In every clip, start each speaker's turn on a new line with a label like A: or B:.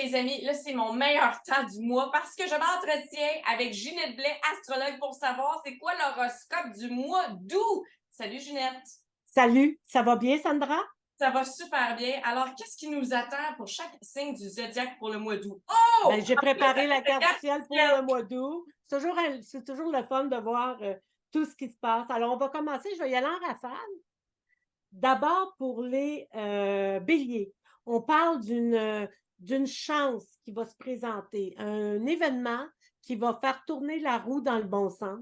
A: Hey les amis, là c'est mon meilleur temps du mois parce que je m'entretiens avec Ginette Blais, astrologue, pour savoir c'est quoi l'horoscope du mois d'août. Salut Ginette,
B: Salut, ça va bien, Sandra?
A: ça va super bien. Alors qu'est-ce qui nous attend pour chaque signe du zodiaque pour le mois d'août?
B: Ben,
A: Oh!
B: j'ai préparé la
A: Le
B: carte du
A: carte
B: ciel
A: du
B: pour
A: ciel.
B: le mois d'août. C'est toujours le fun de voir tout ce qui se passe. Alors, on va commencer, je vais y aller en rafale. D'abord, pour les béliers, on parle d'une chance qui va se présenter, un événement qui va faire tourner la roue dans le bon sens.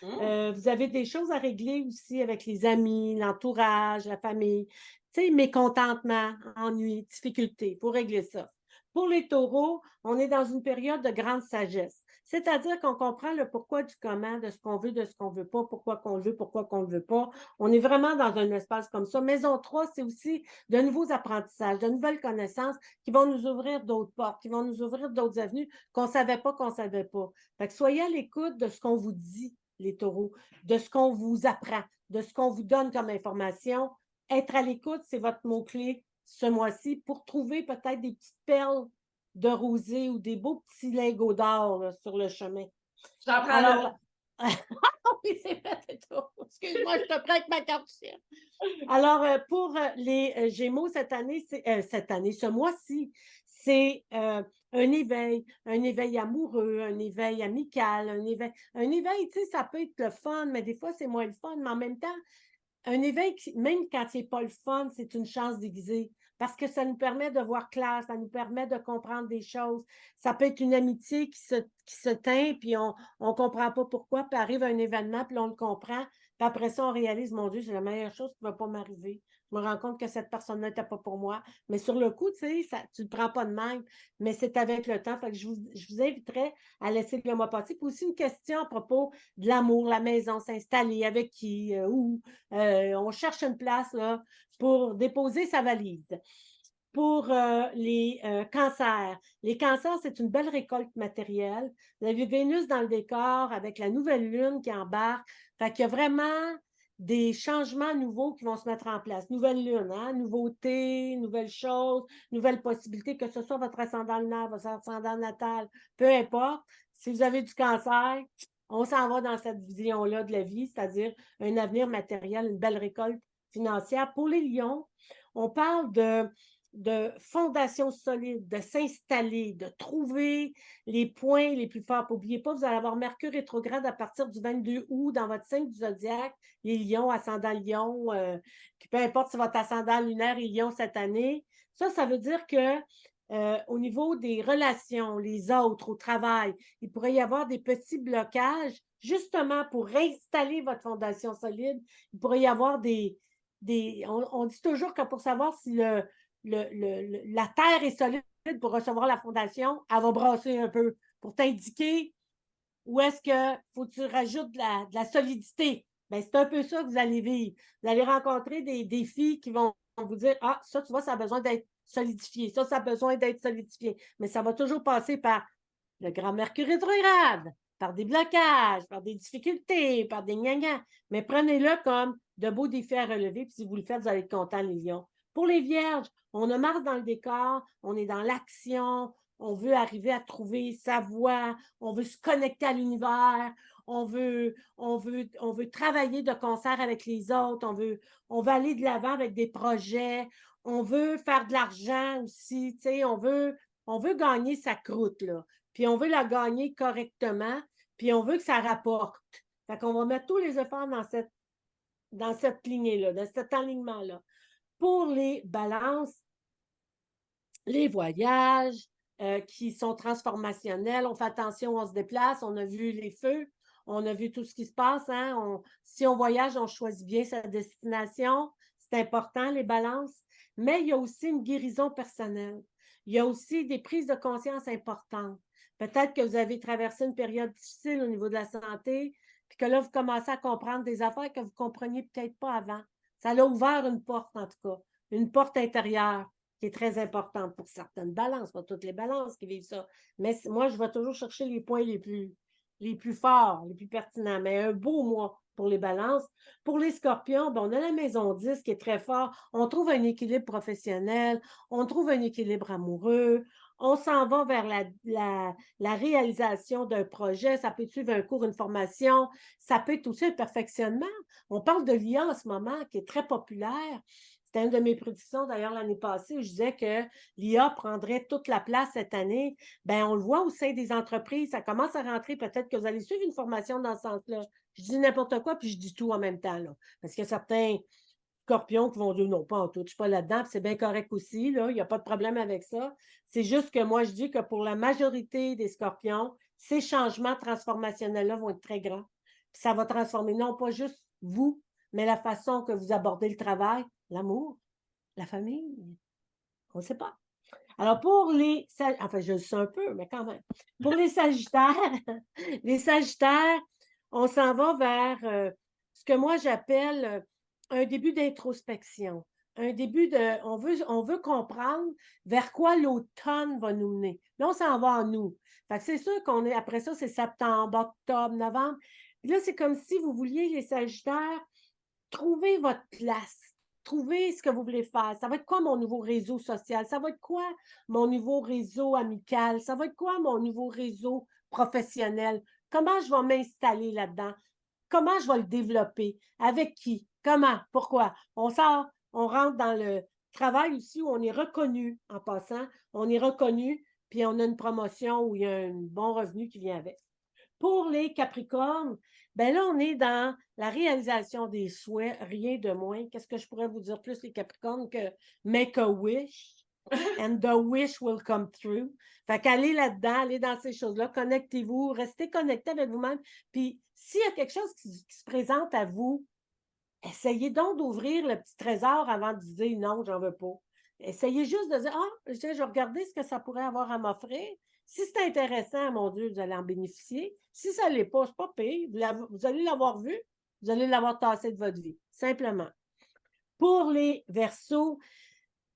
A: Hmm.
B: Vous avez des choses à régler aussi avec les amis, l'entourage, la famille. Tu sais, mécontentement, ennui, difficultés. Il faut régler ça. Pour les taureaux, on est dans une période de grande sagesse. C'est-à-dire qu'on comprend le pourquoi du comment, de ce qu'on veut, de ce qu'on veut pas, pourquoi qu'on le veut, pourquoi qu'on le veut pas. On est vraiment dans un espace comme ça. Maison 3, c'est aussi de nouveaux apprentissages, de nouvelles connaissances qui vont nous ouvrir d'autres portes, qui vont nous ouvrir d'autres avenues qu'on ne savait pas qu'on ne savait pas. Fait que soyez à l'écoute de ce qu'on vous dit, les taureaux, de ce qu'on vous apprend, de ce qu'on vous donne comme information. Être à l'écoute, c'est votre mot-clé ce mois-ci pour trouver peut-être des petites perles de rosée ou des beaux petits lingots d'or là, sur le chemin.
A: J'en prends
B: Alors,
A: note.
B: là, oui, c'est vrai, c'est tout. Excuse-moi, je te prête ma carte ciel. Alors, pour les Gémeaux, ce mois-ci, c'est un éveil amoureux, un éveil amical, un éveil, tu sais, ça peut être le fun, mais des fois, c'est moins le fun, mais en même temps, un éveil, même quand c'est pas le fun, c'est une chance déguisée parce que ça nous permet de voir clair, ça nous permet de comprendre des choses. Ça peut être une amitié qui se teint, puis on comprend pas pourquoi, puis arrive un événement, puis on le comprend, puis après ça, on réalise, mon Dieu, c'est la meilleure chose qui va pas m'arriver. Je me rends compte que cette personne-là n'était pas pour moi. Mais sur le coup, tu sais, tu le prends pas de même, mais c'est avec le temps. Fait que je vous inviterais à laisser le mois passer. Puis aussi une question à propos de l'amour, la maison, s'installer, avec qui, où. On cherche une place là, pour déposer sa valise. Pour les cancers. Les cancers, c'est une belle récolte matérielle. Vous avez Vénus dans le décor avec la nouvelle lune qui embarque. Fait qu'il y a vraiment des changements nouveaux qui vont se mettre en place. Nouvelle lune, hein? Nouveautés, nouvelles choses, nouvelles possibilités, que ce soit votre ascendant lunaire, votre ascendant natal, peu importe. Si vous avez du cancer, on s'en va dans cette vision-là de la vie, c'est-à-dire un avenir matériel, une belle récolte financière. Pour les lions, on parle de fondation solide, de s'installer, de trouver les points les plus forts. N'oubliez pas, vous allez avoir Mercure rétrograde à partir du 22 août dans votre signe du zodiaque, les lions, ascendant lion, peu importe si votre ascendant lunaire est lion cette année. Ça veut dire que au niveau des relations, les autres, au travail, il pourrait y avoir des petits blocages, justement pour installer votre fondation solide. Il pourrait y avoir on dit toujours que pour savoir si la terre est solide pour recevoir la fondation, elle va brasser un peu pour t'indiquer où est-ce que faut que tu rajoutes de la solidité. Ben, c'est un peu ça que vous allez vivre. Vous allez rencontrer des défis qui vont vous dire, ah, ça, tu vois, ça a besoin d'être solidifié. Ça a besoin d'être solidifié. Mais ça va toujours passer par le grand Mercure rétrograde, par des blocages, par des difficultés, par des gna Mais prenez-le comme de beaux défis à relever, puis si vous le faites, vous allez être contents, les lions. Pour les vierges, on a Mars dans le décor, on est dans l'action, on veut arriver à trouver sa voie, on veut se connecter à l'univers, on veut travailler de concert avec les autres, on veut aller de l'avant avec des projets, on veut faire de l'argent aussi, tu sais, on veut gagner sa croûte, là. Puis on veut la gagner correctement, puis on veut que ça rapporte. Fait qu'on va mettre tous les efforts dans cette lignée-là, dans cet alignement-là. Pour les balances, les voyages qui sont transformationnels, on fait attention, on se déplace, on a vu les feux, on a vu tout ce qui se passe. Hein? Si on voyage, on choisit bien sa destination. C'est important, les balances. Mais il y a aussi une guérison personnelle. Il y a aussi des prises de conscience importantes. Peut-être que vous avez traversé une période difficile au niveau de la santé, puis que là, vous commencez à comprendre des affaires que vous ne compreniez peut-être pas avant. Ça a ouvert une porte, en tout cas, une porte intérieure qui est très importante pour certaines balances, pas toutes les balances qui vivent ça. Mais moi, je vais toujours chercher les points les plus forts, les plus pertinents. Mais un beau mois pour les balances. Pour les scorpions, ben, on a la maison 10 qui est très fort. On trouve un équilibre professionnel, on trouve un équilibre amoureux, On s'en va vers la réalisation d'un projet. Ça peut être suivre un cours, une formation. Ça peut être aussi un perfectionnement. On parle de l'IA en ce moment, qui est très populaire. C'était une de mes prédictions, d'ailleurs, l'année passée, où je disais que l'IA prendrait toute la place cette année. Bien, on le voit au sein des entreprises. Ça commence à rentrer. Peut-être que vous allez suivre une formation dans ce sens-là. Je dis n'importe quoi, puis je dis tout en même temps, là. Parce qu'il y a certains scorpions qui vont dire non, pas en tout, je ne suis pas là-dedans, puis c'est bien correct aussi, là, il n'y a pas de problème avec ça. C'est juste que moi, je dis que pour la majorité des scorpions, ces changements transformationnels-là vont être très grands. Puis ça va transformer non pas juste vous, mais la façon que vous abordez le travail, l'amour, la famille, on ne sait pas. Alors, pour les... Enfin, je le sais un peu, mais quand même. Pour les Sagittaires, les Sagittaires, on s'en va vers ce que moi j'appelle un début d'introspection. Un début de... On veut comprendre vers quoi l'automne va nous mener. Là, on s'en va en nous. Fait que c'est sûr qu'on est... Après ça, c'est septembre, octobre, novembre. Puis là, c'est comme si vous vouliez, les Sagittaires, trouver votre place. Trouvez ce que vous voulez faire. Ça va être quoi mon nouveau réseau social? Ça va être quoi mon nouveau réseau amical? Ça va être quoi mon nouveau réseau professionnel? Comment je vais m'installer là-dedans? Comment je vais le développer? Avec qui? Comment? Pourquoi? On sort, on rentre dans le travail aussi où on est reconnu en passant. On est reconnu, puis on a une promotion où il y a un bon revenu qui vient avec. Pour les Capricornes, ben là, on est dans la réalisation des souhaits, rien de moins. Qu'est-ce que je pourrais vous dire plus, les Capricornes, que make a wish and the wish will come true. Fait qu'allez là-dedans, allez dans ces choses-là, connectez-vous, restez connectés avec vous-même. Puis, s'il y a quelque chose qui se présente à vous, essayez donc d'ouvrir le petit trésor avant de dire non, j'en veux pas. Essayez juste de dire, ah, je vais regarder ce que ça pourrait avoir à m'offrir. Si c'est intéressant, mon Dieu, vous allez en bénéficier. Si ça ne l'est pas, c'est pas pire. Vous allez l'avoir vu, vous allez l'avoir tassé de votre vie, simplement. Pour les Verseaux,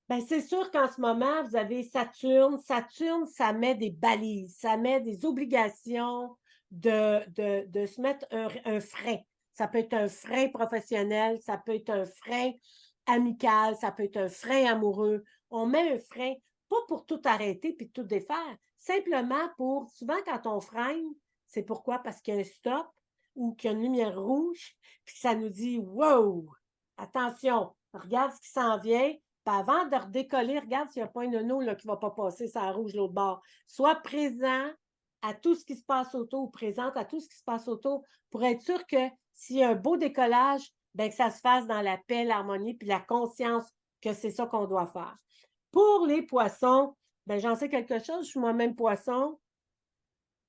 B: ben c'est sûr qu'en ce moment, vous avez Saturne. Saturne, ça met des balises, ça met des obligations de se mettre un frein. Ça peut être un frein professionnel, ça peut être un frein amical, ça peut être un frein amoureux. On met un frein, pas pour tout arrêter puis tout défaire, simplement pour, souvent quand on freine, c'est pourquoi? Parce qu'il y a un stop ou qu'il y a une lumière rouge, puis ça nous dit, wow, attention, regarde ce qui s'en vient. Puis avant de redécoller, regarde s'il n'y a pas un nono là, qui ne va pas passer ça rouge l'autre bord. Sois présent à tout ce qui se passe autour, ou présente à tout ce qui se passe autour, pour être sûr que s'il y a un beau décollage, ben, que ça se fasse dans la paix, l'harmonie, puis la conscience que c'est ça qu'on doit faire. Pour les poissons, ben, j'en sais quelque chose, je suis moi-même poisson.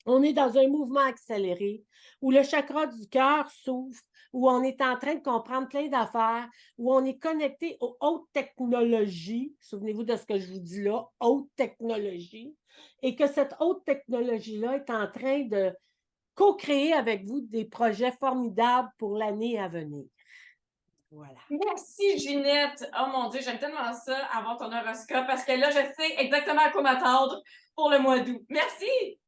B: On est dans un mouvement accéléré où le chakra du cœur s'ouvre, où on est en train de comprendre plein d'affaires, où on est connecté aux hautes technologies. Souvenez-vous de ce que je vous dis là, haute technologie. Et que cette haute technologie-là est en train de co-créer avec vous des projets formidables pour l'année à venir. Voilà.
A: Merci, Ginette. Oh mon Dieu, j'aime tellement ça, avoir ton horoscope, parce que là, je sais exactement à quoi m'attendre pour le mois d'août. Merci!